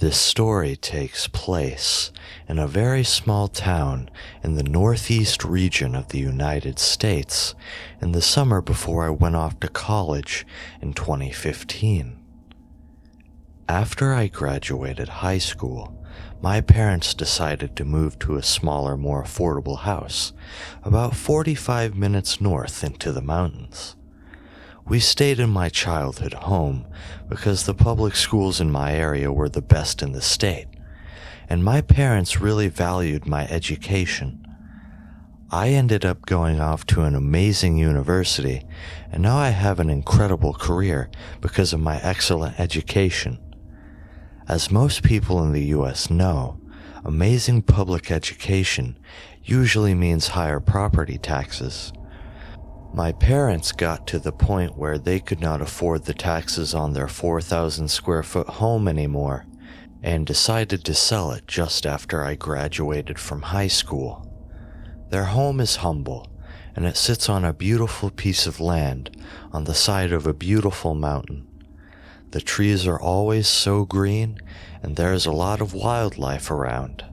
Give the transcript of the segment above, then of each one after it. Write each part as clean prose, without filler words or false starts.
This story takes place in a very small town in the northeast region of the United States in the summer before I went off to college in 2015. After I graduated high school, my parents decided to move to a smaller, more affordable house about 45 minutes north into the mountains. We stayed in my childhood home because the public schools in my area were the best in the state, and my parents really valued my education. I ended up going off to an amazing university, and now I have an incredible career because of my excellent education. As most people in the US know, amazing public education usually means higher property taxes. My parents got to the point where they could not afford the taxes on their 4,000 square foot home anymore and decided to sell it just after I graduated from high school. Their home is humble, and it sits on a beautiful piece of land on the side of a beautiful mountain. The trees are always so green, and there is a lot of wildlife around.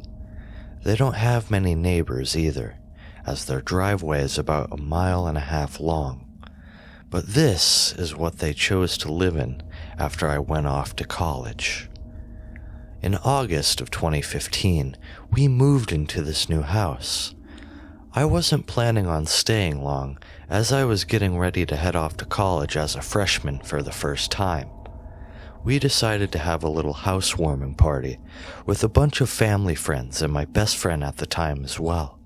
They don't have many neighbors either, as their driveway is about 1.5 miles long. But this is what they chose to live in after I went off to college. In August of 2015, we moved into this new house. I wasn't planning on staying long, as I was getting ready to head off to college as a freshman for the first time. We decided to have a little housewarming party with a bunch of family friends and my best friend at the time as well.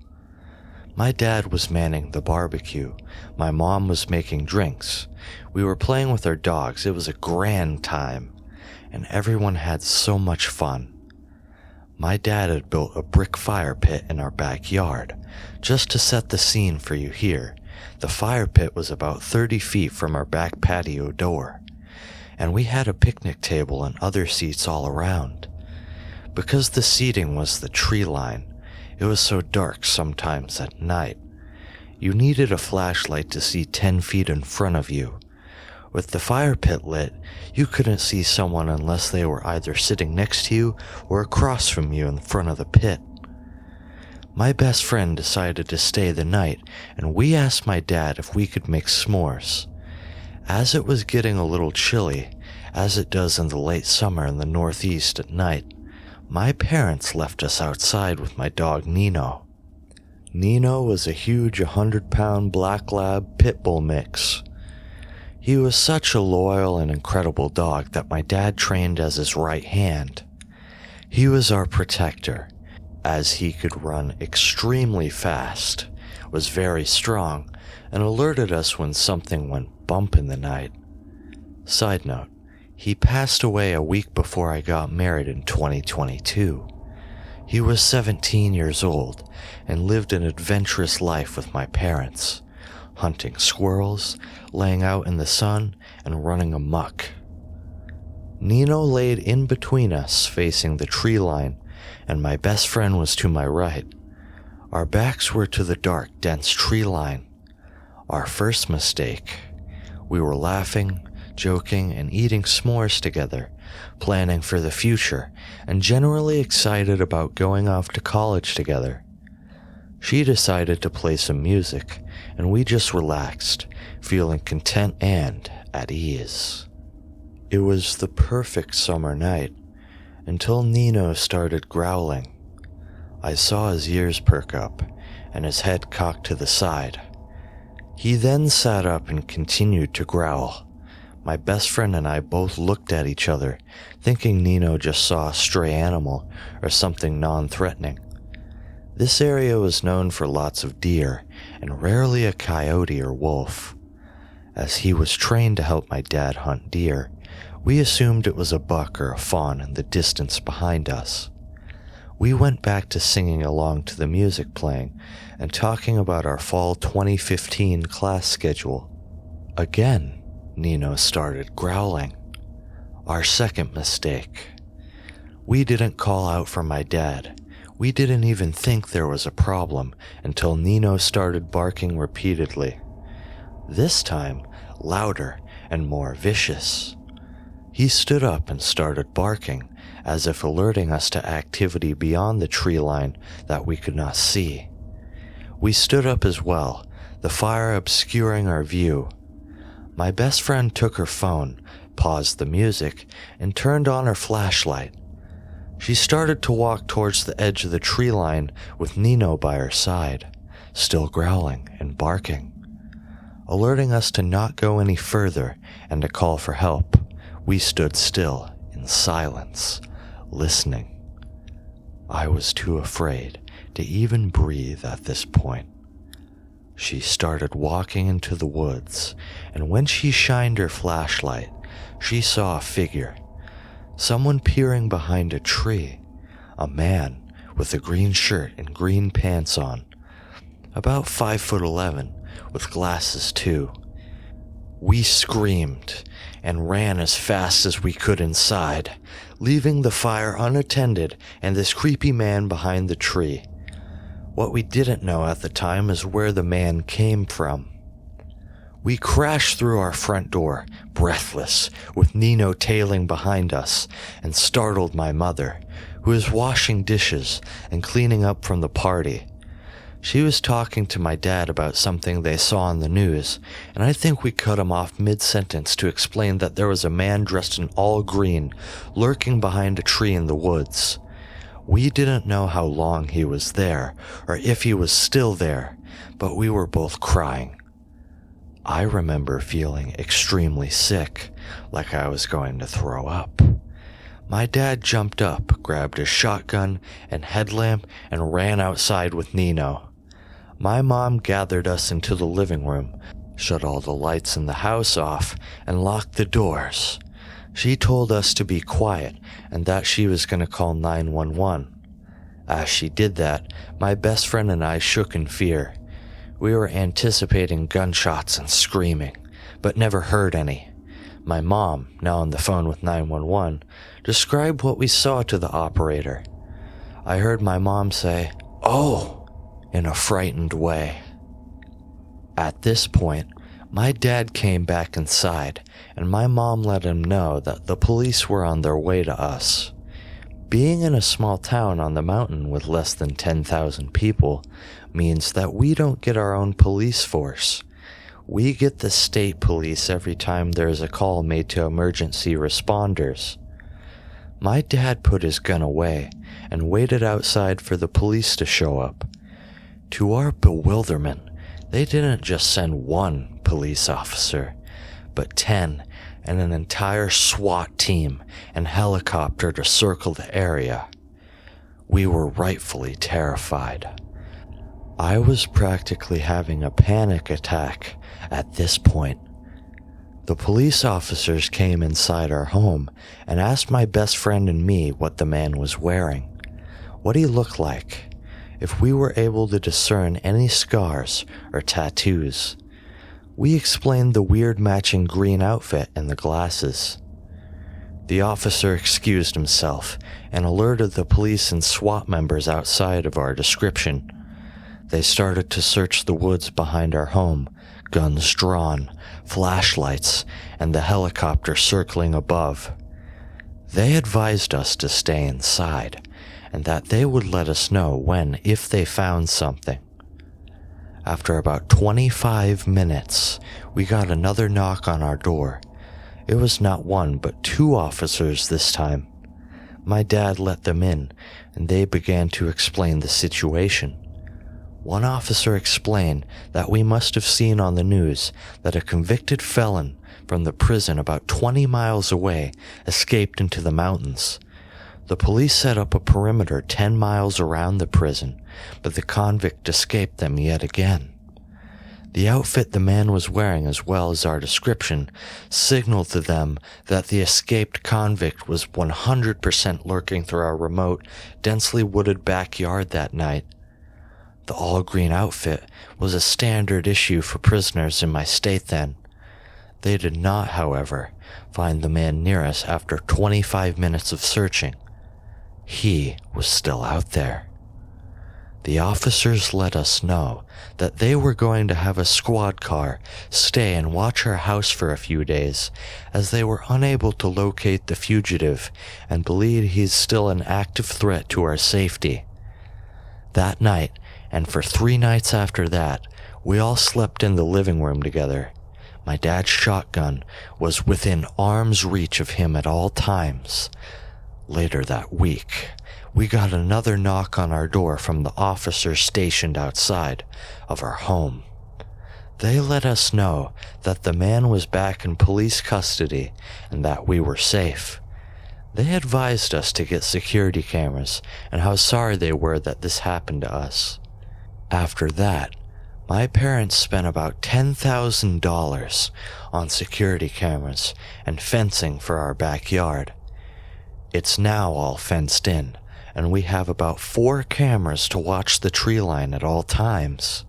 My dad was manning the barbecue. My mom was making drinks. We were playing with our dogs. It was a grand time, and everyone had so much fun. My dad had built a brick fire pit in our backyard. Just to set the scene for you here, the fire pit was about 30 feet from our back patio door, and we had a picnic table and other seats all around. Because the seating was the tree line, it was so dark sometimes at night. You needed a flashlight to see 10 feet in front of you. With the fire pit lit, you couldn't see someone unless they were either sitting next to you or across from you in front of the pit. My best friend decided to stay the night, and we asked my dad if we could make s'mores. As it was getting a little chilly, as it does in the late summer in the northeast at night, my parents left us outside with my dog Nino. Nino was a huge 100-pound black lab pit bull mix. He was such a loyal and incredible dog that my dad trained as his right hand. He was our protector, as he could run extremely fast, was very strong, and alerted us when something went bump in the night. Side note, he passed away a week before I got married in 2022. He was 17 years old and lived an adventurous life with my parents, hunting squirrels, laying out in the sun, and running amok. Nino laid in between us facing the tree line, and my best friend was to my right. Our backs were to the dark, dense tree line. Our first mistake. We were laughing, joking, and eating s'mores together, planning for the future, and generally excited about going off to college together. She decided to play some music, and we just relaxed, feeling content and at ease. It was the perfect summer night, until Nino started growling. I saw his ears perk up, and his head cocked to the side. He then sat up and continued to growl. My best friend and I both looked at each other, thinking Nino just saw a stray animal or something non-threatening. This area was known for lots of deer, and rarely a coyote or wolf. As he was trained to help my dad hunt deer, we assumed it was a buck or a fawn in the distance behind us. We went back to singing along to the music playing and talking about our fall 2015 class schedule. Again, Nino started growling. Our second mistake. We didn't call out for my dad. We didn't even think there was a problem until Nino started barking repeatedly. This time, louder and more vicious. He stood up and started barking, as if alerting us to activity beyond the tree line that we could not see. We stood up as well, the fire obscuring our view. My best friend took her phone, paused the music, and turned on her flashlight. She started to walk towards the edge of the tree line with Nino by her side, still growling and barking. Alerting us to not go any further and to call for help, we stood still in silence, listening. I was too afraid to even breathe at this point. She started walking into the woods, and when she shined her flashlight, she saw a figure. Someone peering behind a tree. A man with a green shirt and green pants on. About 5'11", with glasses too. We screamed and ran as fast as we could inside, leaving the fire unattended and this creepy man behind the tree. What we didn't know at the time is where the man came from. We crashed through our front door, breathless, with Nino tailing behind us, and startled my mother, who was washing dishes and cleaning up from the party. She was talking to my dad about something they saw on the news, and I think we cut him off mid-sentence to explain that there was a man dressed in all green, lurking behind a tree in the woods. We didn't know how long he was there, or if he was still there, but we were both crying. I remember feeling extremely sick, like I was going to throw up. My dad jumped up, grabbed his shotgun and headlamp, and ran outside with Nino. My mom gathered us into the living room, shut all the lights in the house off, and locked the doors. She told us to be quiet and that she was going to call 911. As she did that, my best friend and I shook in fear. We were anticipating gunshots and screaming, but never heard any. My mom, now on the phone with 911, described what we saw to the operator. I heard my mom say, "Oh," in a frightened way. At this point, my dad came back inside, and my mom let him know that the police were on their way to us. Being in a small town on the mountain with less than 10,000 people means that we don't get our own police force. We get the state police every time there is a call made to emergency responders. My dad put his gun away and waited outside for the police to show up. To our bewilderment, they didn't just send one police officer, but 10 and an entire SWAT team and helicopter to circle the area. We were rightfully terrified. I was practically having a panic attack at this point. The police officers came inside our home and asked my best friend and me what the man was wearing, what he looked like, if we were able to discern any scars or tattoos. We explained the weird matching green outfit and the glasses. The officer excused himself and alerted the police and SWAT members outside of our description. They started to search the woods behind our home, guns drawn, flashlights, and the helicopter circling above. They advised us to stay inside, and that they would let us know when, if they found something. After about 25 minutes, we got another knock on our door. It was not one, but 2 officers this time. My dad let them in, and they began to explain the situation. One officer explained that we must have seen on the news that a convicted felon from the prison about 20 miles away escaped into the mountains. The police set up a perimeter 10 miles around the prison, but the convict escaped them yet again. The outfit the man was wearing, as well as our description, signaled to them that the escaped convict was 100% lurking through our remote, densely wooded backyard that night. The all-green outfit was a standard issue for prisoners in my state then. They did not, however, find the man near us after 25 minutes of searching. He was still out there. The officers let us know that they were going to have a squad car stay and watch our house for a few days, as they were unable to locate the fugitive and believe he's still an active threat to our safety. That night, and for 3 nights after that, we all slept in the living room together. My dad's shotgun was within arm's reach of him at all times. Later that week, we got another knock on our door from the officers stationed outside of our home. They let us know that the man was back in police custody and that we were safe. They advised us to get security cameras and how sorry they were that this happened to us. After that, my parents spent about $10,000 on security cameras and fencing for our backyard. It's now all fenced in, and we have about 4 cameras to watch the tree line at all times.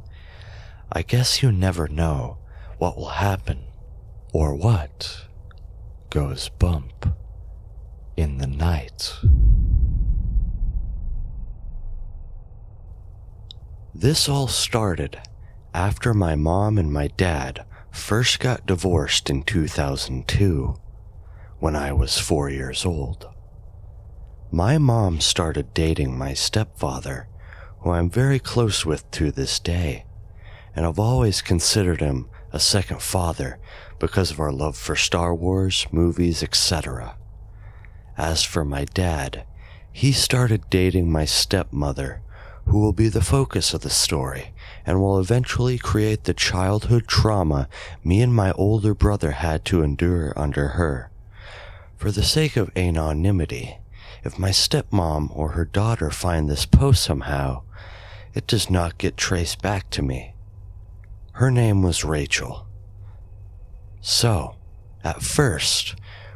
I guess you never know what will happen or what goes bump in the night. This all started after my mom and my dad first got divorced in 2002, when I was 4 years old. My mom started dating my stepfather, who I'm very close with to this day, and I've always considered him a second father because of our love for Star Wars, movies, etc. As for my dad, he started dating my stepmother, who will be the focus of the story and will eventually create the childhood trauma me and my older brother had to endure under her. For the sake of anonymity, if my stepmom or her daughter find this post somehow, it does not get traced back to me. Her name was Rachel. So, at first,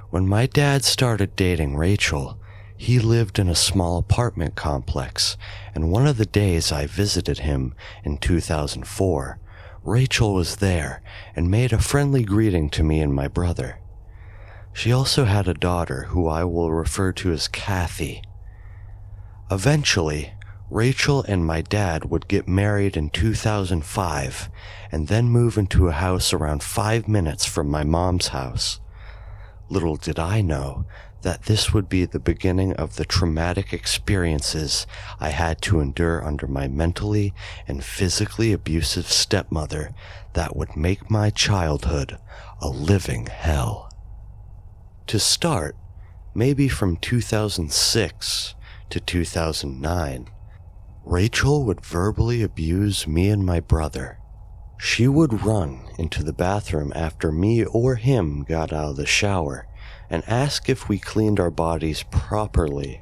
when my dad started dating Rachel, he lived in a small apartment complex, and one of the days I visited him in 2004, Rachel was there and made a friendly greeting to me and my brother. She also had a daughter who I will refer to as Kathy. Eventually, Rachel and my dad would get married in 2005 and then move into a house around 5 minutes from my mom's house. Little did I know that this would be the beginning of the traumatic experiences I had to endure under my mentally and physically abusive stepmother that would make my childhood a living hell. To start, maybe from 2006 to 2009, Rachel would verbally abuse me and my brother. She would run into the bathroom after me or him got out of the shower and ask if we cleaned our bodies properly,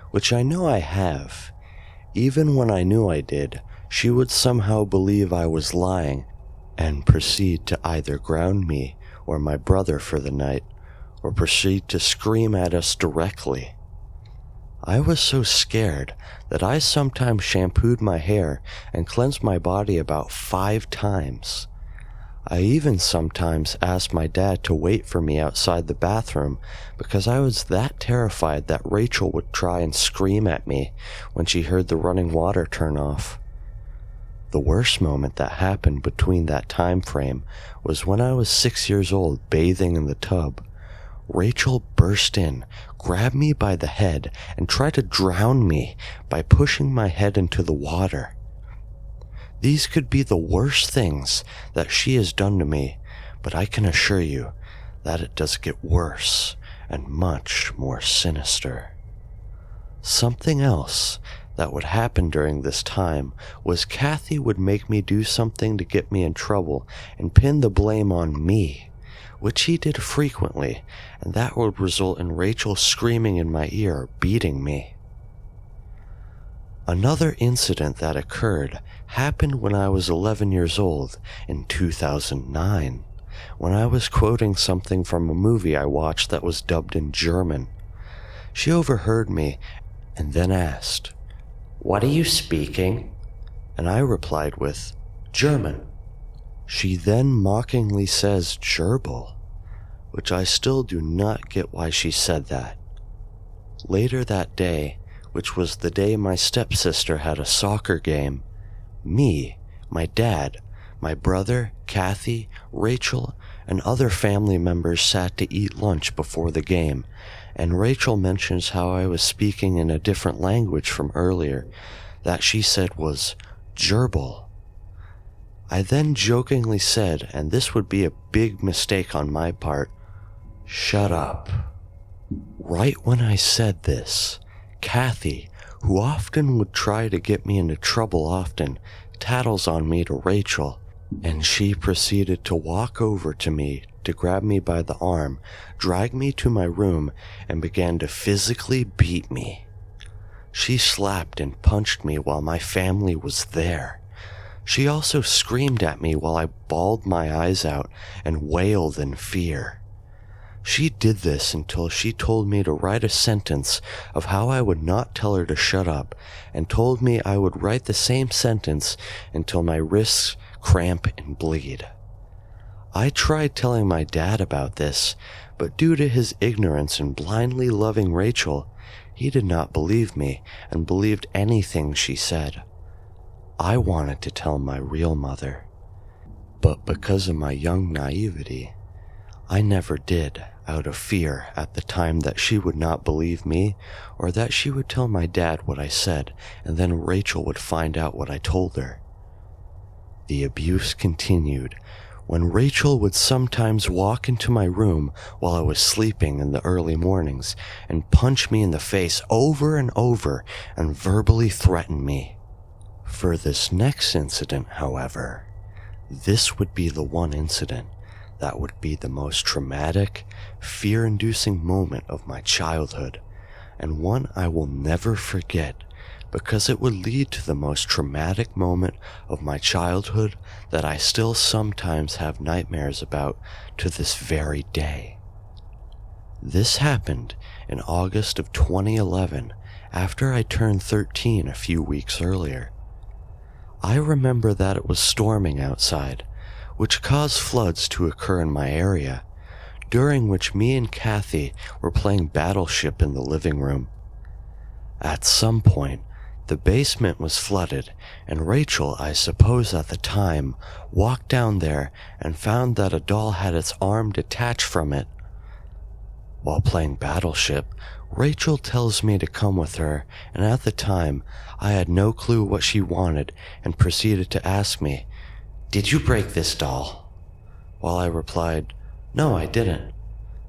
which I know I have. Even when I knew I did, she would somehow believe I was lying and proceed to either ground me or my brother for the night, or proceed to scream at us directly. I was so scared that I sometimes shampooed my hair and cleansed my body about 5 times. I even sometimes asked my dad to wait for me outside the bathroom because I was that terrified that Rachel would try and scream at me when she heard the running water turn off. The worst moment that happened between that time frame was when I was 6 years old bathing in the tub. Rachel burst in, grabbed me by the head, and tried to drown me by pushing my head into the water. These could be the worst things that she has done to me, but I can assure you that it does get worse and much more sinister. Something else that would happen during this time was Kathy would make me do something to get me in trouble and pin the blame on me, which he did frequently, and that would result in Rachel screaming in my ear, beating me. Another incident that occurred happened when I was 11 years old in 2009, when I was quoting something from a movie I watched that was dubbed in German. She overheard me and then asked, "What are you speaking?" And I replied with, "German." She then mockingly says gerbil, which I still do not get why she said that. Later that day, which was the day my stepsister had a soccer game, me, my dad, my brother, Kathy, Rachel, and other family members sat to eat lunch before the game, and Rachel mentions how I was speaking in a different language from earlier, that she said was gerbil. I then jokingly said, and this would be a big mistake on my part, "Shut up." Right when I said this, Kathy, who often would try to get me into trouble tattles on me to Rachel, and she proceeded to walk over to me to grab me by the arm, drag me to my room, and began to physically beat me. She slapped and punched me while my family was there. She also screamed at me while I bawled my eyes out and wailed in fear. She did this until she told me to write a sentence of how I would not tell her to shut up, and told me I would write the same sentence until my wrists cramp and bleed. I tried telling my dad about this, but due to his ignorance and blindly loving Rachel, he did not believe me and believed anything she said. I wanted to tell my real mother, but because of my young naivety, I never did, out of fear at the time that she would not believe me, or that she would tell my dad what I said, and then Rachel would find out what I told her. The abuse continued when Rachel would sometimes walk into my room while I was sleeping in the early mornings and punch me in the face over and over and verbally threaten me. For this next incident, however, this would be the one incident that would be the most traumatic, fear-inducing moment of my childhood, and one I will never forget because it would lead to the most traumatic moment of my childhood that I still sometimes have nightmares about to this very day. This happened in August of 2011 after I turned 13 a few weeks earlier. I remember that it was storming outside, which caused floods to occur in my area, during which me and Kathy were playing Battleship in the living room. At some point, the basement was flooded, and Rachel, I suppose at the time, walked down there and found that a doll had its arm detached from it. While playing Battleship, Rachel tells me to come with her, and at the time, I had no clue what she wanted and proceeded to ask me, "Did you break this doll?" While I replied, "No, I didn't."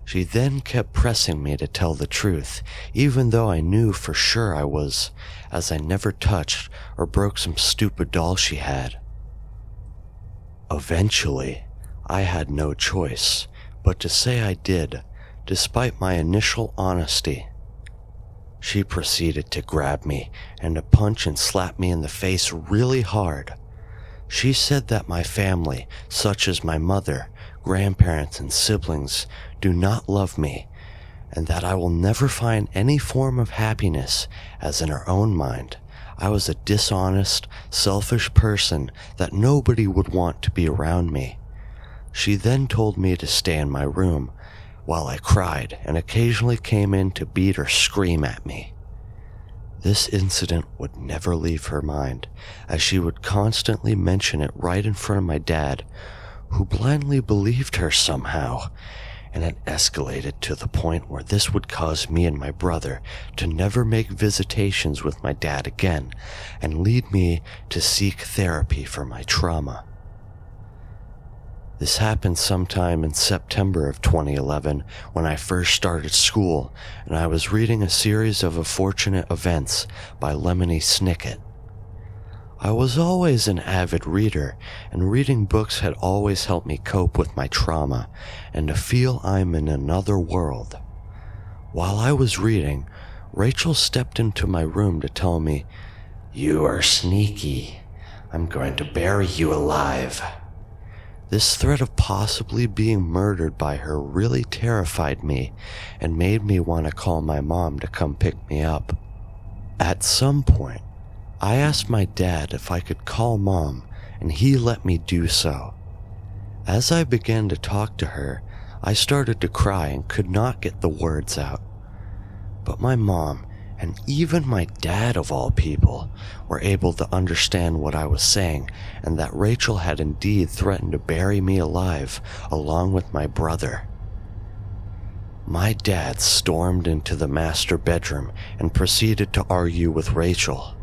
She then kept pressing me to tell the truth, even though I knew for sure I was, as I never touched or broke some stupid doll she had. Eventually, I had no choice but to say I did, despite my initial honesty. She proceeded to grab me and to punch and slap me in the face really hard. She said that my family, such as my mother, grandparents, and siblings, do not love me, and that I will never find any form of happiness, as in her own mind, I was a dishonest, selfish person that nobody would want to be around me. She then told me to stay in my room, while I cried and occasionally came in to beat or scream at me. This incident would never leave her mind, as she would constantly mention it right in front of my dad, who blindly believed her somehow, and it escalated to the point where this would cause me and my brother to never make visitations with my dad again, and lead me to seek therapy for my trauma. This happened sometime in September of 2011 when I first started school, and I was reading a series of unfortunate events by Lemony Snicket. I was always an avid reader, and reading books had always helped me cope with my trauma and to feel I'm in another world. While I was reading, Rachel stepped into my room to tell me, "You are sneaky. I'm going to bury you alive." This threat of possibly being murdered by her really terrified me and made me want to call my mom to come pick me up. At some point, I asked my dad if I could call Mom, and he let me do so. As I began to talk to her, I started to cry and could not get the words out. But my mom, and even my dad, of all people, were able to understand what I was saying, and that Rachel had indeed threatened to bury me alive along with my brother. My dad stormed into the master bedroom and proceeded to argue with Rachel.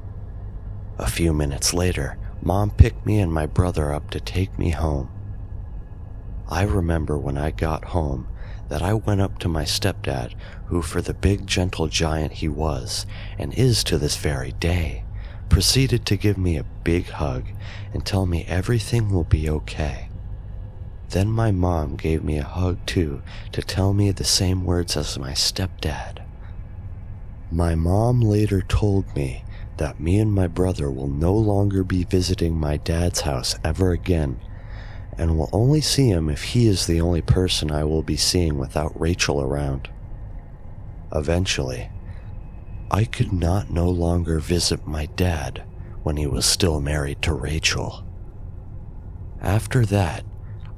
A few minutes later, Mom picked me and my brother up to take me home. I remember when I got home that I went up to my stepdad, who, for the big gentle giant he was, and is to this very day, proceeded to give me a big hug and tell me everything will be okay. Then my mom gave me a hug too, to tell me the same words as my stepdad. My mom later told me that me and my brother will no longer be visiting my dad's house ever again, and will only see him if he is the only person I will be seeing without Rachel around. Eventually, I could not no longer visit my dad when he was still married to Rachel. After that,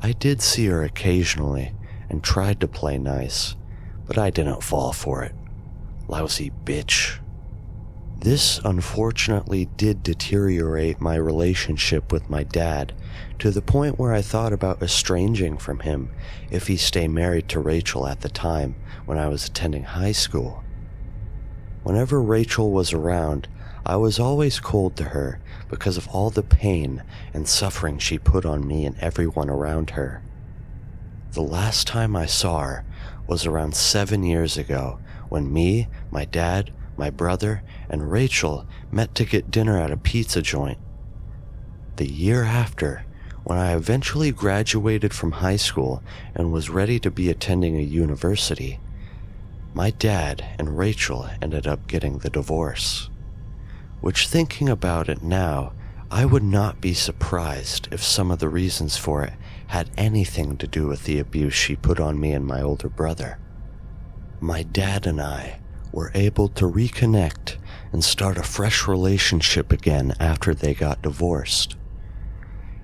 I did see her occasionally and tried to play nice, but I didn't fall for it. Lousy bitch. This unfortunately did deteriorate my relationship with my dad to the point where I thought about estranging from him if he stayed married to Rachel at the time when I was attending high school. Whenever Rachel was around, I was always cold to her because of all the pain and suffering she put on me and everyone around her. The last time I saw her was around 7 years ago when me, my dad, my brother, and Rachel met to get dinner at a pizza joint. The year after, when I eventually graduated from high school and was ready to be attending a university, my dad and Rachel ended up getting the divorce. Which, thinking about it now, I would not be surprised if some of the reasons for it had anything to do with the abuse she put on me and my older brother. My dad and I were able to reconnect and start a fresh relationship again after they got divorced.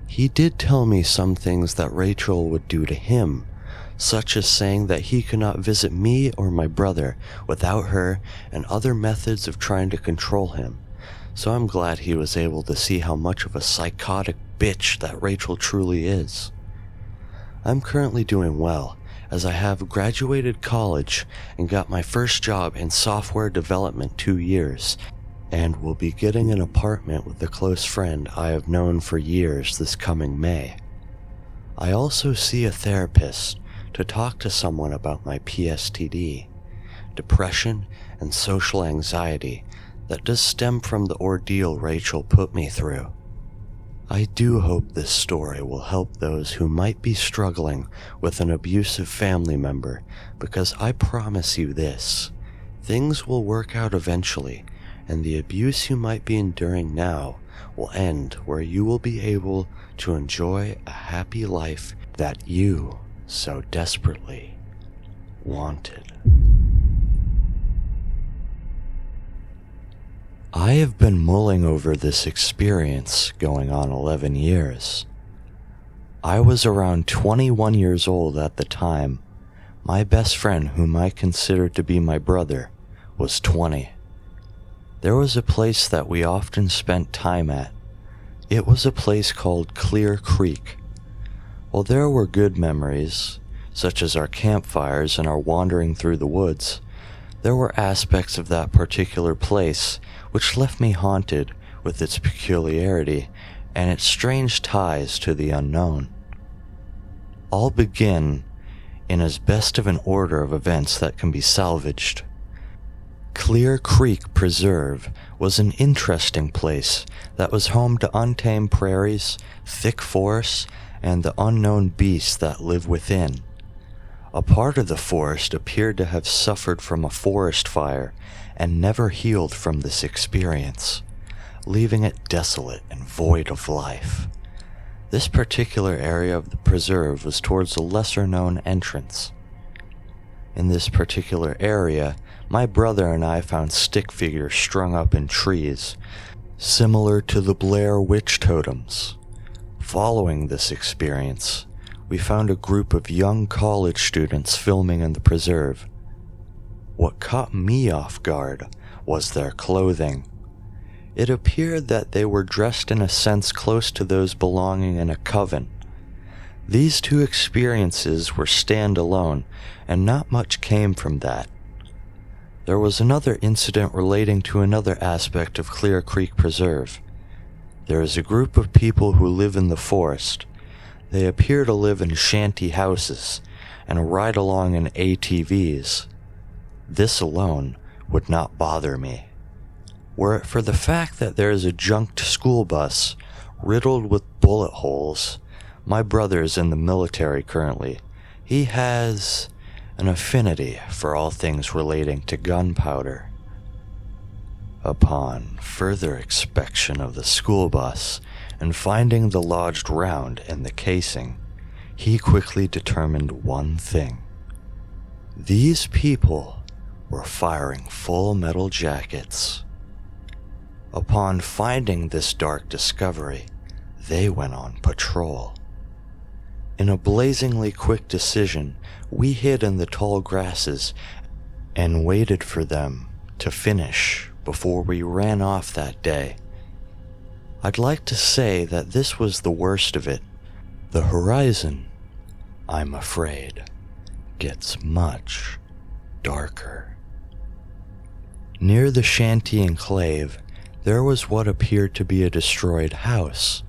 He did tell me some things that Rachel would do to him, such as saying that he could not visit me or my brother without her, and other methods of trying to control him, so I'm glad he was able to see how much of a psychotic bitch that Rachel truly is. I'm currently doing well, as I have graduated college and got my first job in software development 2 years, and will be getting an apartment with a close friend I have known for years this coming May. I also see a therapist to talk to someone about my PSTD, depression, and social anxiety that does stem from the ordeal Rachel put me through. I do hope this story will help those who might be struggling with an abusive family member, because I promise you this, things will work out eventually, and the abuse you might be enduring now will end where you will be able to enjoy a happy life that you so desperately wanted. I have been mulling over this experience going on 11 years. I was around 21 years old at the time. My best friend, whom I considered to be my brother, was 20. There was a place that we often spent time at. It was a place called Clear Creek. While there were good memories, such as our campfires and our wandering through the woods, there were aspects of that particular place which left me haunted with its peculiarity and its strange ties to the unknown. I'll begin in as best of an order of events that can be salvaged. Clear Creek Preserve was an interesting place that was home to untamed prairies, thick forests, and the unknown beasts that live within. A part of the forest appeared to have suffered from a forest fire and never healed from this experience, leaving it desolate and void of life. This particular area of the preserve was towards a lesser-known entrance. In this particular area, my brother and I found stick figures strung up in trees, similar to the Blair Witch totems. Following this experience, we found a group of young college students filming in the preserve. What caught me off guard was their clothing. It appeared that they were dressed in a sense close to those belonging in a coven. These two experiences were standalone, and not much came from that. There was another incident relating to another aspect of Clear Creek Preserve. There is a group of people who live in the forest. They appear to live in shanty houses and ride along in ATVs. This alone would not bother me. Were it for the fact that there is a junked school bus riddled with bullet holes, my brother is in the military currently. He has an affinity for all things relating to gunpowder. Upon further inspection of the school bus and finding the lodged round in the casing, he quickly determined one thing. These people were firing full metal jackets. Upon finding this dark discovery, they went on patrol. In a blazingly quick decision, we hid in the tall grasses and waited for them to finish before we ran off that day. I'd like to say that this was the worst of it. The horizon, I'm afraid, gets much darker. Near the shanty enclave, there was what appeared to be a destroyed house.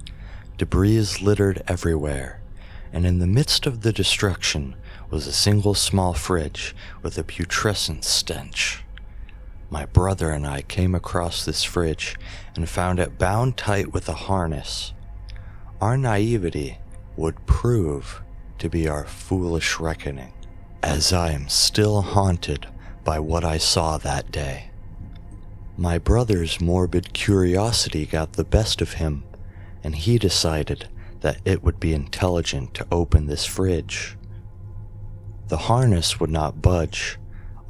Debris littered everywhere, and in the midst of the destruction was a single small fridge with a putrescent stench. My brother and I came across this fridge and found it bound tight with a harness. Our naivety would prove to be our foolish reckoning, as I am still haunted by what I saw that day. My brother's morbid curiosity got the best of him, and he decided that it would be intelligent to open this fridge. The harness would not budge.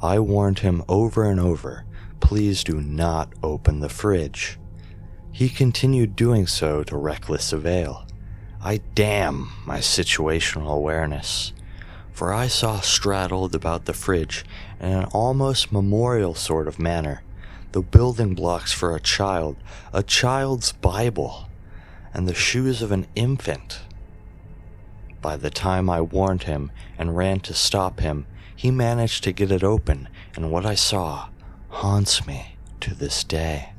I warned him over and over, please do not open the fridge. He continued doing so to reckless avail. I damn my situational awareness, for I saw straddled about the fridge in an almost memorial sort of manner the building blocks for a child's Bible, and the shoes of an infant. By the time I warned him and ran to stop him, he managed to get it open, and what I saw haunts me to this day.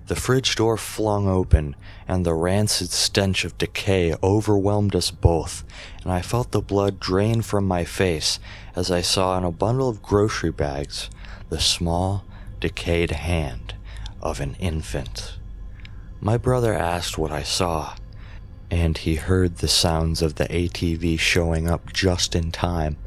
The fridge door flung open, and the rancid stench of decay overwhelmed us both, and I felt the blood drain from my face as I saw in a bundle of grocery bags the small, decayed hand of an infant. My brother asked what I saw, and he heard the sounds of the ATV showing up just in time.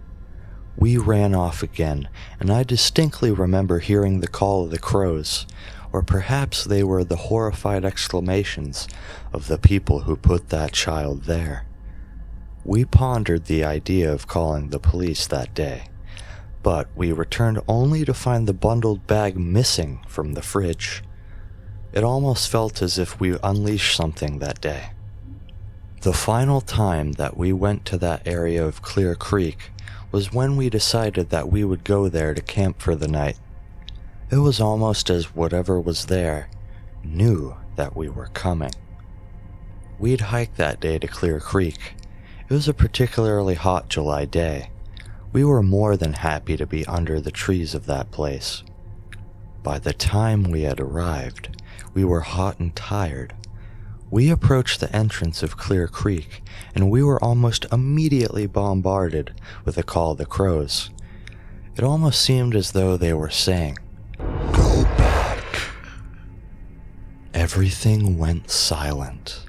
We ran off again, and I distinctly remember hearing the call of the crows, or perhaps they were the horrified exclamations of the people who put that child there. We pondered the idea of calling the police that day, but we returned only to find the bundled bag missing from the fridge. It almost felt as if we unleashed something that day. The final time that we went to that area of Clear Creek was when we decided that we would go there to camp for the night. It was almost as whatever was there knew that we were coming. We'd hiked that day to Clear Creek. It was a particularly hot July day. We were more than happy to be under the trees of that place. By the time we had arrived, we were hot and tired. We approached the entrance of Clear Creek, and we were almost immediately bombarded with the call of the crows. It almost seemed as though they were saying, "Go back." Everything went silent,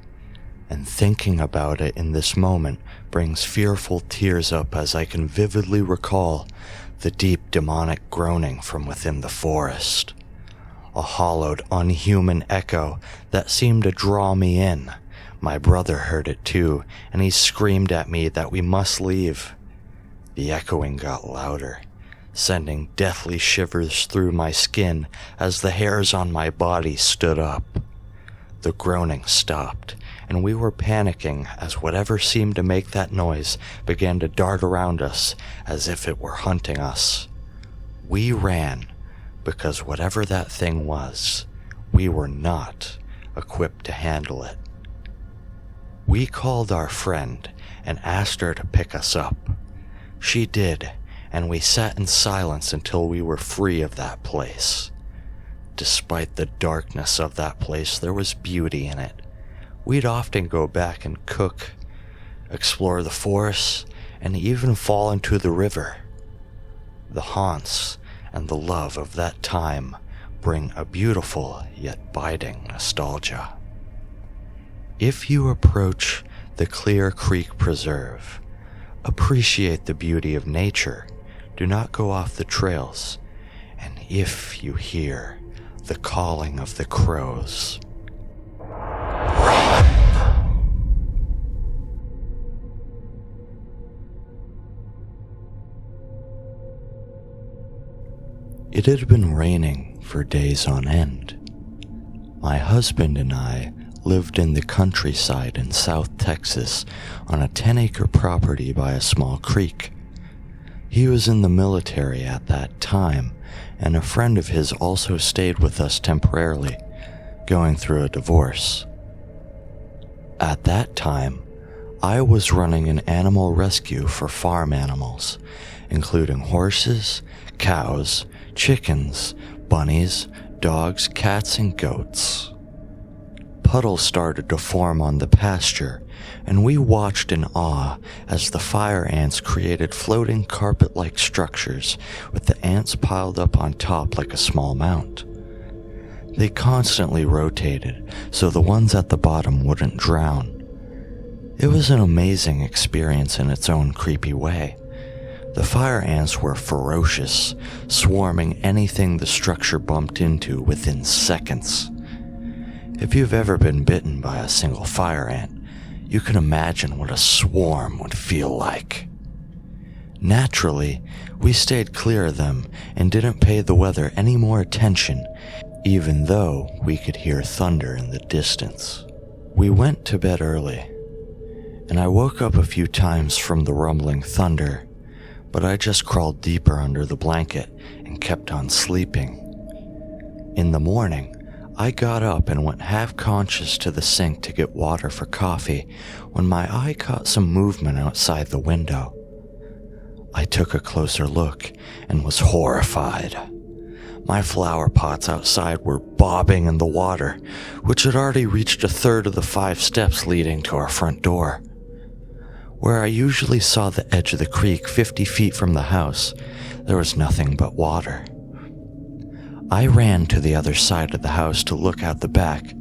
and thinking about it in this moment brings fearful tears up as I can vividly recall the deep demonic groaning from within the forest. A hollowed, unhuman echo that seemed to draw me in. My brother heard it too, and he screamed at me that we must leave. The echoing got louder, sending deathly shivers through my skin as the hairs on my body stood up. The groaning stopped, and we were panicking as whatever seemed to make that noise began to dart around us as if it were hunting us. We ran, because whatever that thing was, we were not equipped to handle it. We called our friend and asked her to pick us up. She did, and we sat in silence until we were free of that place. Despite the darkness of that place, there was beauty in it. We'd often go back and cook, explore the forests, and even fall into the river. The haunts and the love of that time bring a beautiful yet biting nostalgia. If you approach the Clear Creek Preserve, appreciate the beauty of nature, do not go off the trails, and if you hear the calling of the crows, it had been raining for days on end. My husband and I lived in the countryside in South Texas on a 10-acre property by a small creek. He was in the military at that time, and a friend of his also stayed with us temporarily, going through a divorce. At that time, I was running an animal rescue for farm animals, including horses, cows, chickens, bunnies, dogs, cats, and goats. Puddles started to form on the pasture, and we watched in awe as the fire ants created floating carpet-like structures with the ants piled up on top like a small mount. They constantly rotated so the ones at the bottom wouldn't drown. It was an amazing experience in its own creepy way. The fire ants were ferocious, swarming anything the structure bumped into within seconds. If you've ever been bitten by a single fire ant, you can imagine what a swarm would feel like. Naturally, we stayed clear of them and didn't pay the weather any more attention, even though we could hear thunder in the distance. We went to bed early, and I woke up a few times from the rumbling thunder, but I just crawled deeper under the blanket and kept on sleeping. In the morning, I got up and went half-conscious to the sink to get water for coffee when my eye caught some movement outside the window. I took a closer look and was horrified. My flower pots outside were bobbing in the water, which had already reached a third of the 5 steps leading to our front door. Where I usually saw the edge of the creek 50 feet from the house, there was nothing but water. I ran to the other side of the house to look out the back,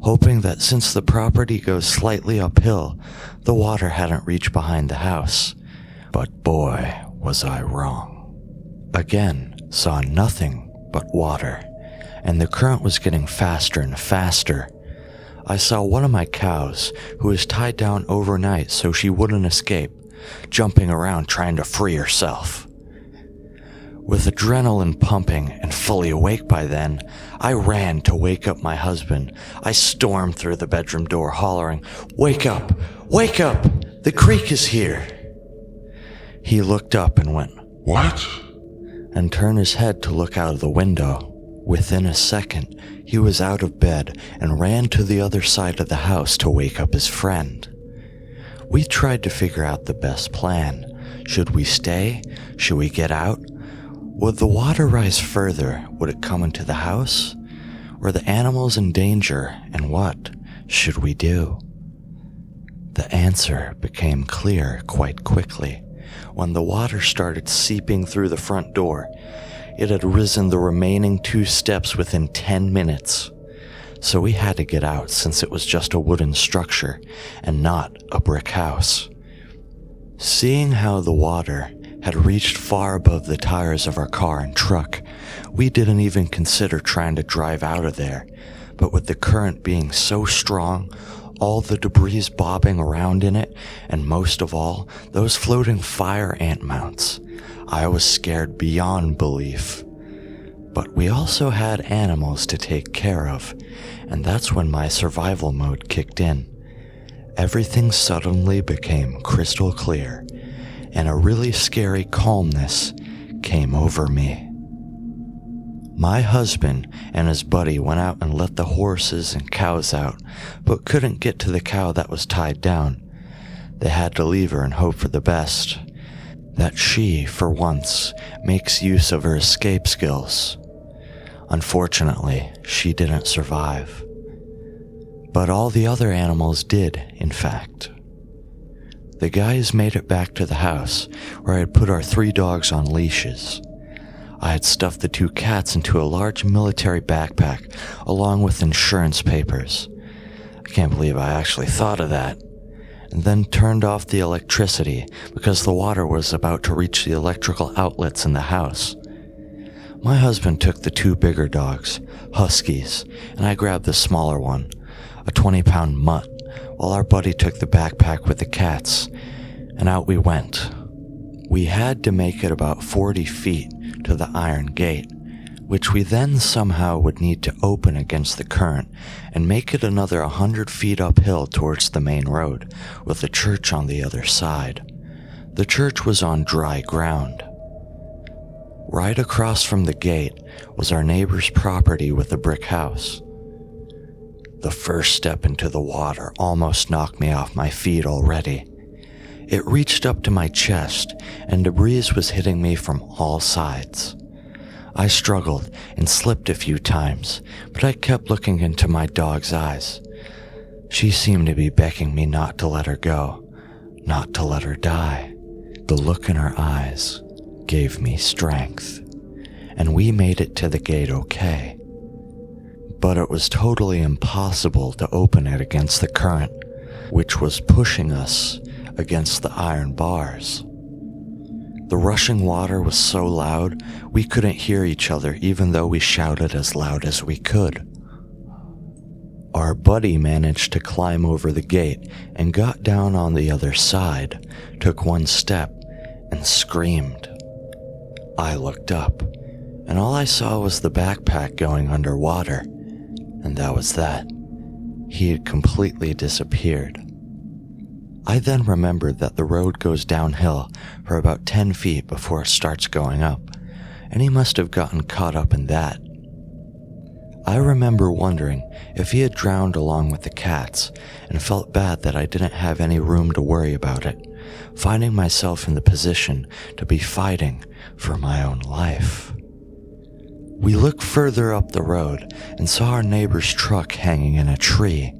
hoping that since the property goes slightly uphill, the water hadn't reached behind the house. But boy, was I wrong. Again, saw nothing but water, and the current was getting faster and faster. I saw one of my cows, who was tied down overnight so she wouldn't escape, jumping around trying to free herself. With adrenaline pumping and fully awake by then, I ran to wake up my husband. I stormed through the bedroom door hollering, "Wake up! Wake up! The creek is here!" He looked up and went, "What?" and turned his head to look out of the window. Within a second, he was out of bed and ran to the other side of the house to wake up his friend. We tried to figure out the best plan. Should we stay? Should we get out? Would the water rise further? Would it come into the house? Were the animals in danger, and what should we do? The answer became clear quite quickly. When the water started seeping through the front door, it had risen the remaining 2 steps within 10 minutes. So we had to get out since it was just a wooden structure and not a brick house. Seeing how the water had reached far above the tires of our car and truck, we didn't even consider trying to drive out of there. But with the current being so strong, all the debris bobbing around in it, and most of all, those floating fire ant mounts, I was scared beyond belief. But we also had animals to take care of, and that's when my survival mode kicked in. Everything suddenly became crystal clear, and a really scary calmness came over me. My husband and his buddy went out and let the horses and cows out, but couldn't get to the cow that was tied down. They had to leave her and hope for the best, that she, for once, makes use of her escape skills. Unfortunately, she didn't survive. But all the other animals did, in fact. The guys made it back to the house, where I had put our 3 dogs on leashes. I had stuffed the 2 cats into a large military backpack, along with insurance papers. I can't believe I actually thought of that. And then turned off the electricity, because the water was about to reach the electrical outlets in the house. My husband took the 2 bigger dogs, huskies, and I grabbed the smaller one, a 20-pound mutt, while our buddy took the backpack with the cats, and out we went. We had to make it about 40 feet to the iron gate, which we then somehow would need to open against the current and make it another 100 feet uphill towards the main road, with the church on the other side. The church was on dry ground. Right across from the gate was our neighbor's property with a brick house. The first step into the water almost knocked me off my feet already. It reached up to my chest, and the breeze was hitting me from all sides. I struggled and slipped a few times, but I kept looking into my dog's eyes. She seemed to be begging me not to let her go, not to let her die. The look in her eyes gave me strength, and we made it to the gate okay. But it was totally impossible to open it against the current, which was pushing us against the iron bars. The rushing water was so loud, we couldn't hear each other even though we shouted as loud as we could. Our buddy managed to climb over the gate and got down on the other side, took 1 step, and screamed. I looked up, and all I saw was the backpack going underwater, and that was that. He had completely disappeared. I then remembered that the road goes downhill for about 10 feet before it starts going up, and he must have gotten caught up in that. I remember wondering if he had drowned along with the cats, and felt bad that I didn't have any room to worry about it, finding myself in the position to be fighting for my own life. We looked further up the road and saw our neighbor's truck hanging in a tree,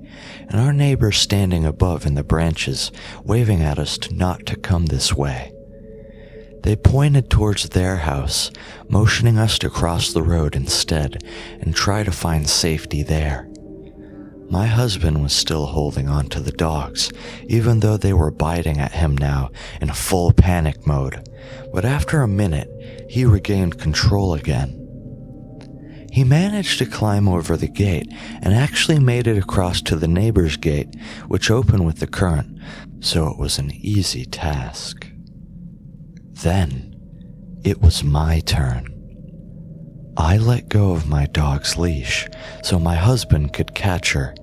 and our neighbor standing above in the branches, waving at us not to come this way. They pointed towards their house, motioning us to cross the road instead and try to find safety there. My husband was still holding on to the dogs, even though they were biting at him now in full panic mode, but after a minute, he regained control again. He managed to climb over the gate and actually made it across to the neighbor's gate, which opened with the current, so it was an easy task. Then, it was my turn. I let go of my dog's leash so my husband could catch her,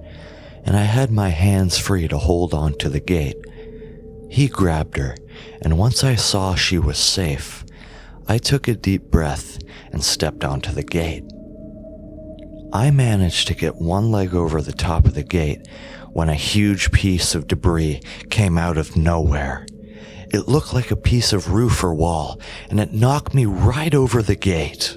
and I had my hands free to hold on to the gate. He grabbed her, and once I saw she was safe, I took a deep breath and stepped onto the gate. I managed to get 1 leg over the top of the gate when a huge piece of debris came out of nowhere. It looked like a piece of roof or wall, and it knocked me right over the gate.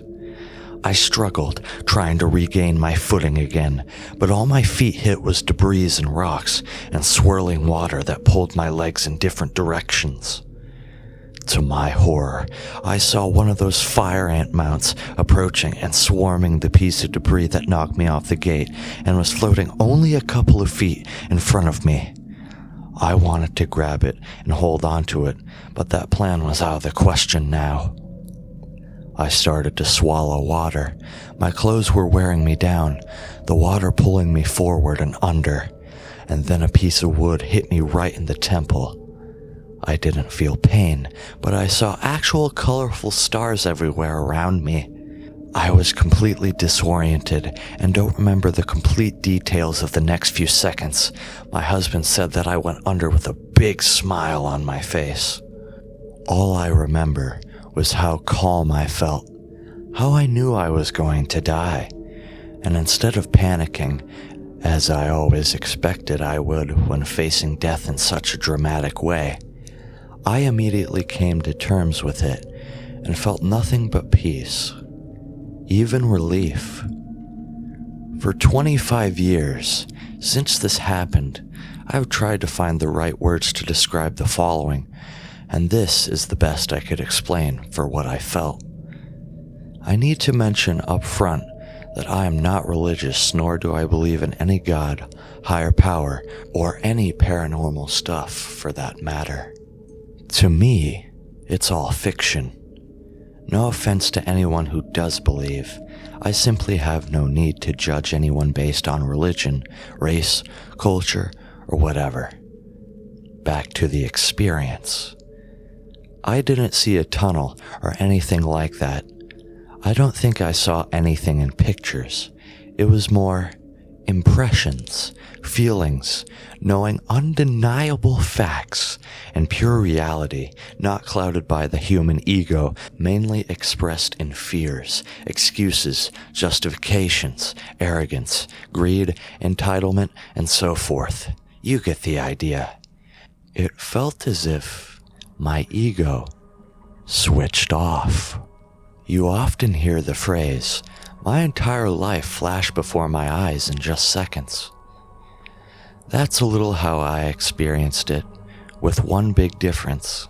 I struggled, trying to regain my footing again, but all my feet hit was debris and rocks and swirling water that pulled my legs in different directions. To my horror, I saw one of those fire ant mounts approaching and swarming the piece of debris that knocked me off the gate and was floating only a couple of feet in front of me. I wanted to grab it and hold on to it, but that plan was out of the question now. I started to swallow water. My clothes were wearing me down, the water pulling me forward and under, and then a piece of wood hit me right in the temple. I didn't feel pain, but I saw actual colorful stars everywhere around me. I was completely disoriented and don't remember the complete details of the next few seconds. My husband said that I went under with a big smile on my face. All I remember was how calm I felt, how I knew I was going to die, and instead of panicking, as I always expected I would when facing death in such a dramatic way, I immediately came to terms with it and felt nothing but peace, even relief. For 25 years, since this happened, I've tried to find the right words to describe the following, and this is the best I could explain for what I felt. I need to mention up front that I am not religious, nor do I believe in any God, higher power, or any paranormal stuff for that matter. To me, it's all fiction. No offense to anyone who does believe. I simply have no need to judge anyone based on religion, race, culture, or whatever. Back to the experience. I didn't see a tunnel or anything like that. I don't think I saw anything in pictures. It was more impressions, feelings, knowing undeniable facts, and pure reality, not clouded by the human ego, mainly expressed in fears, excuses, justifications, arrogance, greed, entitlement, and so forth. You get the idea. It felt as if my ego switched off. You often hear the phrase, "My entire life flashed before my eyes in just seconds." That's a little how I experienced it, with one big difference.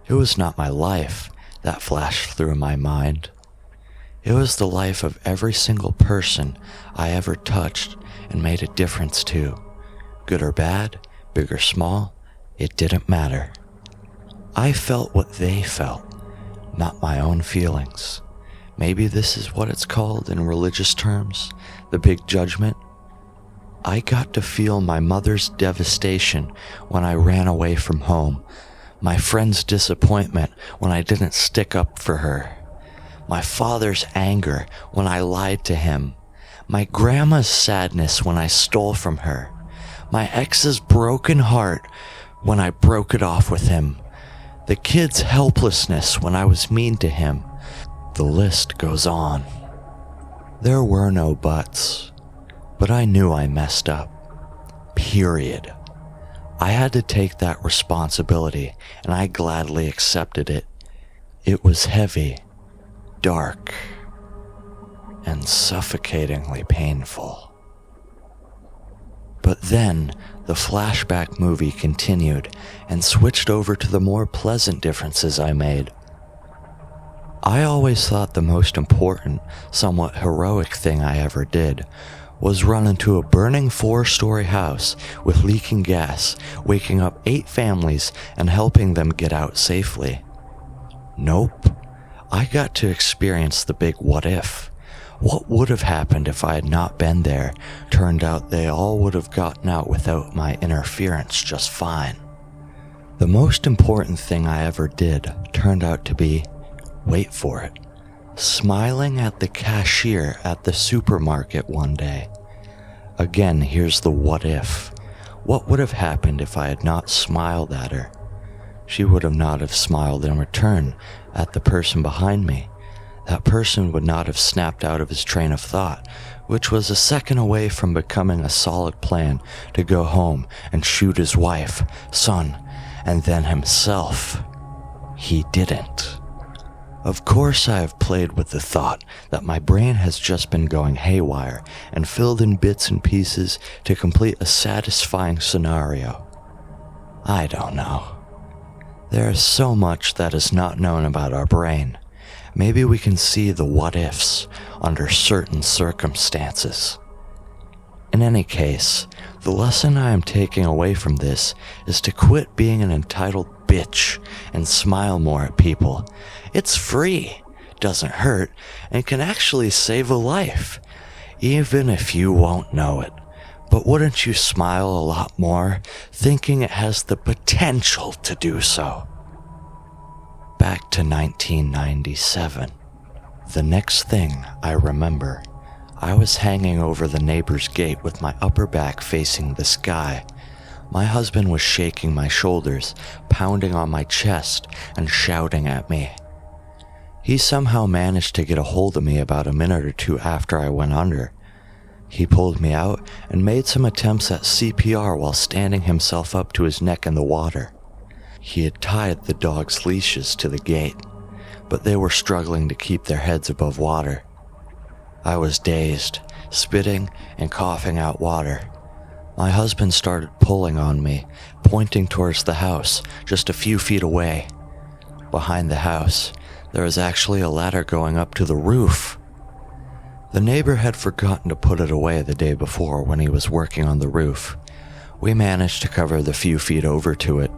It was not my life that flashed through my mind. It was the life of every single person I ever touched and made a difference to. Good or bad, big or small, it didn't matter. I felt what they felt, not my own feelings. Maybe this is what it's called in religious terms, the big judgment. I got to feel my mother's devastation when I ran away from home, my friend's disappointment when I didn't stick up for her, my father's anger when I lied to him, my grandma's sadness when I stole from her, my ex's broken heart when I broke it off with him, the kid's helplessness when I was mean to him. The list goes on. There were no buts, but I knew I messed up. Period. I had to take that responsibility, and I gladly accepted it. It was heavy, dark, and suffocatingly painful. But then, the flashback movie continued and switched over to the more pleasant differences I made. I always thought the most important, somewhat heroic thing I ever did was run into a burning 4-story house with leaking gas, waking up 8 families and helping them get out safely. Nope. I got to experience the big what if. What would have happened if I had not been there? Turned out they all would have gotten out without my interference just fine. The most important thing I ever did turned out to be, wait for it, smiling at the cashier at the supermarket one day. Again, here's the what if. What would have happened if I had not smiled at her? She would have not have smiled in return at the person behind me. That person would not have snapped out of his train of thought, which was a second away from becoming a solid plan to go home and shoot his wife, son, and then himself. He didn't. Of course, I have played with the thought that my brain has just been going haywire and filled in bits and pieces to complete a satisfying scenario. I don't know. There is so much that is not known about our brain. Maybe we can see the what-ifs under certain circumstances. In any case, the lesson I am taking away from this is to quit being an entitled bitch and smile more at people. It's free, doesn't hurt, and can actually save a life, even if you won't know it. But wouldn't you smile a lot more, thinking it has the potential to do so? Back to 1997. The next thing I remember, I was hanging over the neighbor's gate with my upper back facing the sky. My husband was shaking my shoulders, pounding on my chest, and shouting at me. He somehow managed to get a hold of me about a minute or two after I went under. He pulled me out and made some attempts at CPR while standing himself up to his neck in the water. He had tied the dog's leashes to the gate, but they were struggling to keep their heads above water. I was dazed, spitting and coughing out water. My husband started pulling on me, pointing towards the house, just a few feet away. Behind the house, there was actually a ladder going up to the roof. The neighbor had forgotten to put it away the day before when he was working on the roof. We managed to cover the few feet over to it.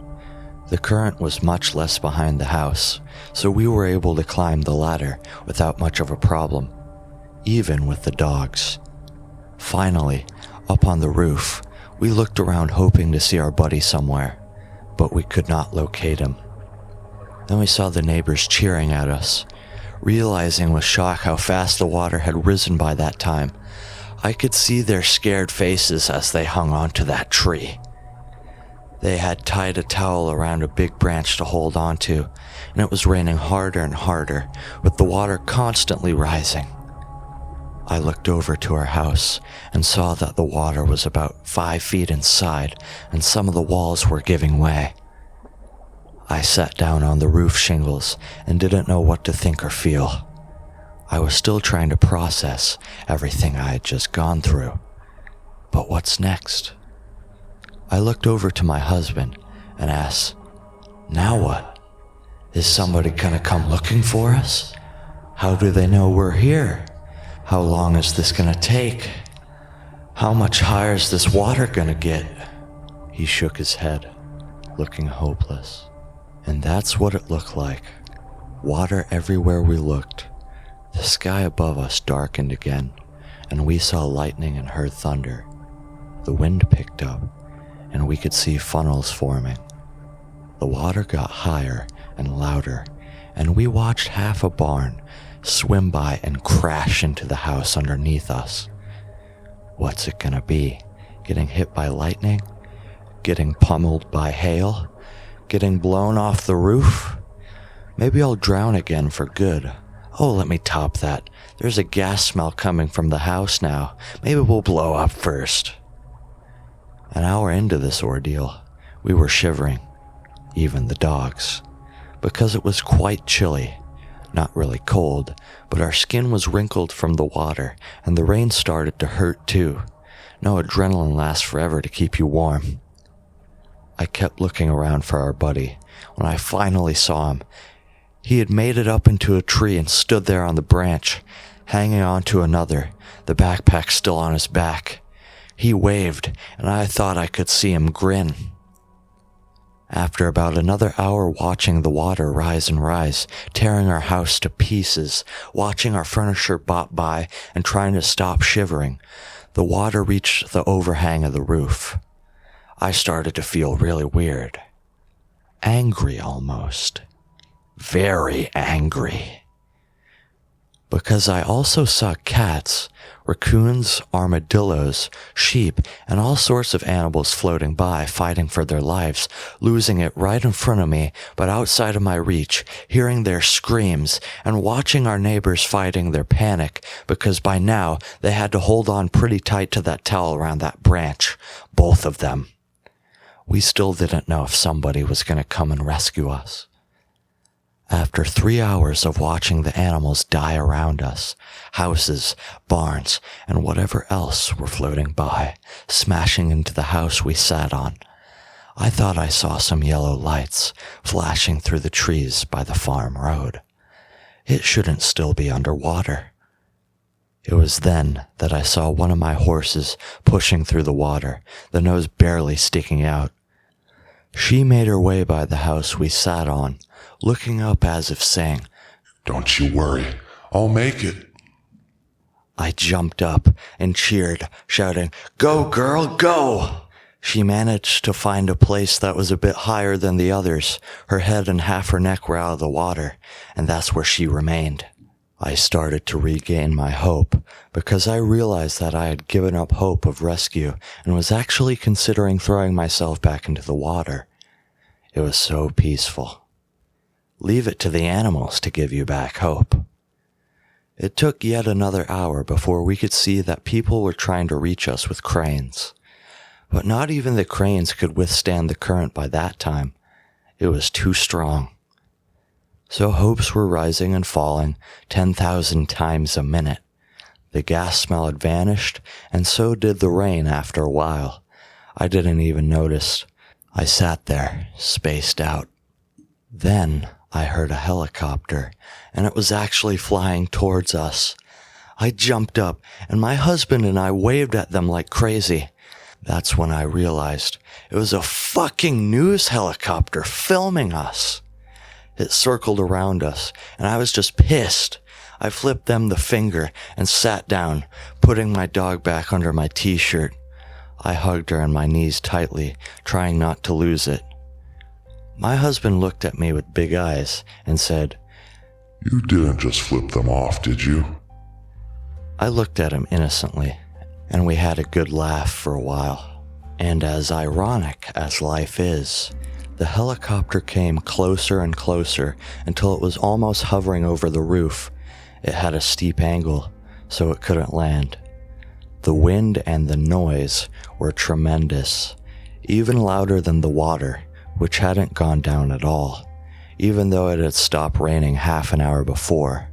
The current was much less behind the house, so we were able to climb the ladder without much of a problem, even with the dogs. Finally, up on the roof, we looked around hoping to see our buddy somewhere, but we could not locate him. Then we saw the neighbors cheering at us. Realizing with shock how fast the water had risen by that time, I could see their scared faces as they hung onto that tree. They had tied a towel around a big branch to hold onto, and it was raining harder and harder, with the water constantly rising. I looked over to our house and saw that the water was about 5 feet inside, and some of the walls were giving way. I sat down on the roof shingles and didn't know what to think or feel. I was still trying to process everything I had just gone through. But what's next? I looked over to my husband and asked, "Now what? Is somebody gonna come looking for us? How do they know we're here? How long is this gonna take? How much higher is this water gonna get?" He shook his head, looking hopeless. And that's what it looked like. Water everywhere we looked. The sky above us darkened again, and we saw lightning and heard thunder. The wind picked up, and we could see funnels forming. The water got higher and louder, and we watched half a barn swim by and crash into the house underneath us. What's it gonna be? Getting hit by lightning? Getting pummeled by hail? Getting blown off the roof? Maybe I'll drown again for good. Oh, let me top that. There's a gas smell coming from the house now. Maybe we'll blow up first. An hour into this ordeal, we were shivering, even the dogs, because it was quite chilly. Not really cold, but our skin was wrinkled from the water, and the rain started to hurt too. No adrenaline lasts forever to keep you warm. I kept looking around for our buddy. When I finally saw him, he had made it up into a tree and stood there on the branch, hanging on to another, the backpack still on his back. He waved, and I thought I could see him grin. After about another hour watching the water rise and rise, tearing our house to pieces, watching our furniture bop by and trying to stop shivering, the water reached the overhang of the roof. I started to feel really weird. Angry almost. Very angry. Because I also saw cats, raccoons, armadillos, sheep, and all sorts of animals floating by, fighting for their lives, losing it right in front of me, but outside of my reach, hearing their screams, and watching our neighbors fighting their panic, because by now they had to hold on pretty tight to that towel around that branch, both of them. We still didn't know if somebody was going to come and rescue us. After 3 hours of watching the animals die around us, houses, barns, and whatever else were floating by, smashing into the house we sat on, I thought I saw some yellow lights flashing through the trees by the farm road. It shouldn't still be underwater. It was then that I saw one of my horses pushing through the water, the nose barely sticking out. She made her way by the house we sat on, looking up as if saying, "Don't you worry, I'll make it." I jumped up and cheered, shouting, "Go, girl, go!" She managed to find a place that was a bit higher than the others. Her head and half her neck were out of the water, and that's where she remained. I started to regain my hope, because I realized that I had given up hope of rescue and was actually considering throwing myself back into the water. It was so peaceful. Leave it to the animals to give you back hope. It took yet another hour before we could see that people were trying to reach us with cranes. But not even the cranes could withstand the current by that time. It was too strong. So hopes were rising and falling 10,000 times a minute. The gas smell had vanished, and so did the rain after a while. I didn't even notice. I sat there, spaced out. Then I heard a helicopter, and it was actually flying towards us. I jumped up, and my husband and I waved at them like crazy. That's when I realized it was a fucking news helicopter filming us. It circled around us, and I was just pissed. I flipped them the finger and sat down, putting my dog back under my t-shirt. I hugged her on my knees tightly, trying not to lose it. My husband looked at me with big eyes and said, You didn't just flip them off, did you? I looked at him innocently, and we had a good laugh for a while. And as ironic as life is, the helicopter came closer and closer until it was almost hovering over the roof. It had a steep angle, so it couldn't land. The wind and the noise were tremendous, even louder than the water, which hadn't gone down at all, even though it had stopped raining half an hour before.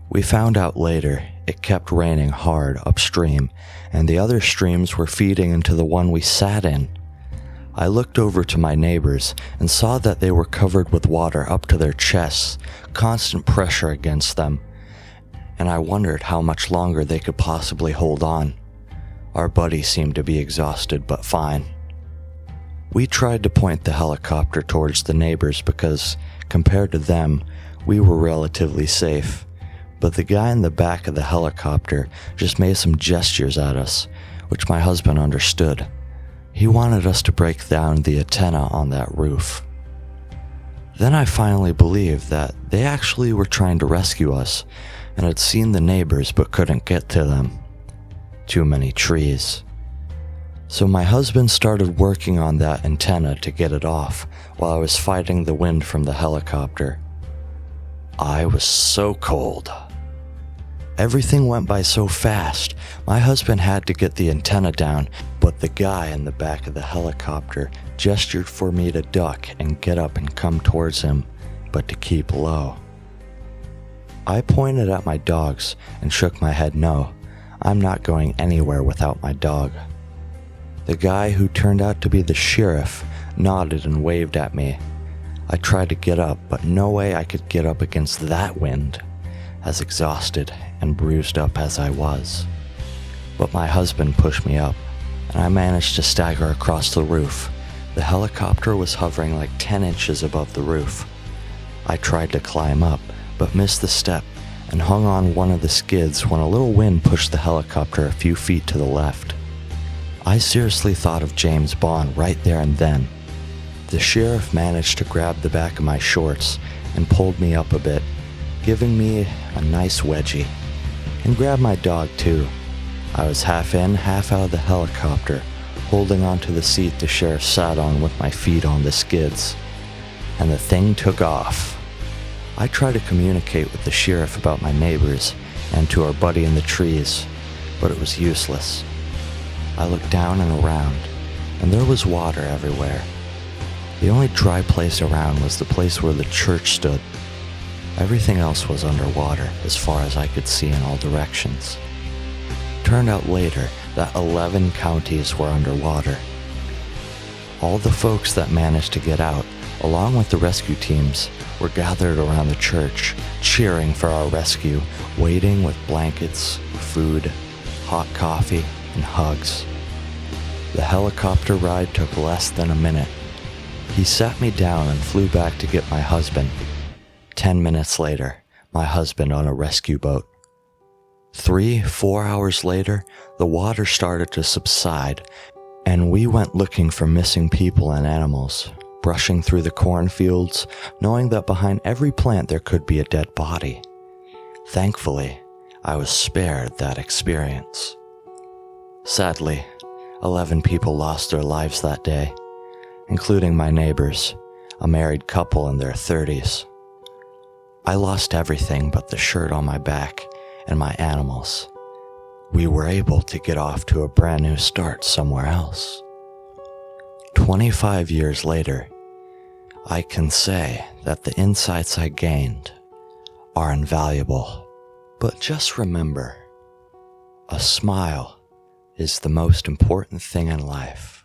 We found out later it kept raining hard upstream, and the other streams were feeding into the one we sat in. I looked over to my neighbors and saw that they were covered with water up to their chests, constant pressure against them, and I wondered how much longer they could possibly hold on. Our buddy seemed to be exhausted but fine. We tried to point the helicopter towards the neighbors because, compared to them, we were relatively safe. But the guy in the back of the helicopter just made some gestures at us, which my husband understood. He wanted us to break down the antenna on that roof. Then I finally believed that they actually were trying to rescue us and had seen the neighbors but couldn't get to them. Too many trees. So my husband started working on that antenna to get it off while I was fighting the wind from the helicopter. I was so cold. Everything went by so fast. My husband had to get the antenna down, but the guy in the back of the helicopter gestured for me to duck and get up and come towards him, but to keep low. I pointed at my dogs and shook my head no. I'm not going anywhere without my dog. The guy, who turned out to be the sheriff, nodded and waved at me. I tried to get up, but no way I could get up against that wind, as exhausted and bruised up as I was. But my husband pushed me up, and I managed to stagger across the roof. The helicopter was hovering like 10 inches above the roof. I tried to climb up, but missed the step and hung on one of the skids when a little wind pushed the helicopter a few feet to the left. I seriously thought of James Bond right there and then. The sheriff managed to grab the back of my shorts and pulled me up a bit, giving me a nice wedgie, and grabbed my dog too. I was half in, half out of the helicopter, holding onto the seat the sheriff sat on with my feet on the skids, and the thing took off. I tried to communicate with the sheriff about my neighbors and to our buddy in the trees, but it was useless. I looked down and around, and there was water everywhere. The only dry place around was the place where the church stood. Everything else was underwater as far as I could see in all directions. Turned out later that 11 counties were underwater. All the folks that managed to get out, along with the rescue teams, were gathered around the church, cheering for our rescue, waiting with blankets, food, hot coffee, and hugs. The helicopter ride took less than a minute. He sat me down and flew back to get my husband. 10 minutes later, my husband on a rescue boat. 3-4 hours later, the water started to subside, and we went looking for missing people and animals, brushing through the cornfields, knowing that behind every plant there could be a dead body. Thankfully, I was spared that experience. Sadly, 11 people lost their lives that day, including my neighbors, a married couple in their 30s. I lost everything but the shirt on my back and my animals. We were able to get off to a brand new start somewhere else. 25 years later, I can say that the insights I gained are invaluable. But just remember, a smile is the most important thing in life.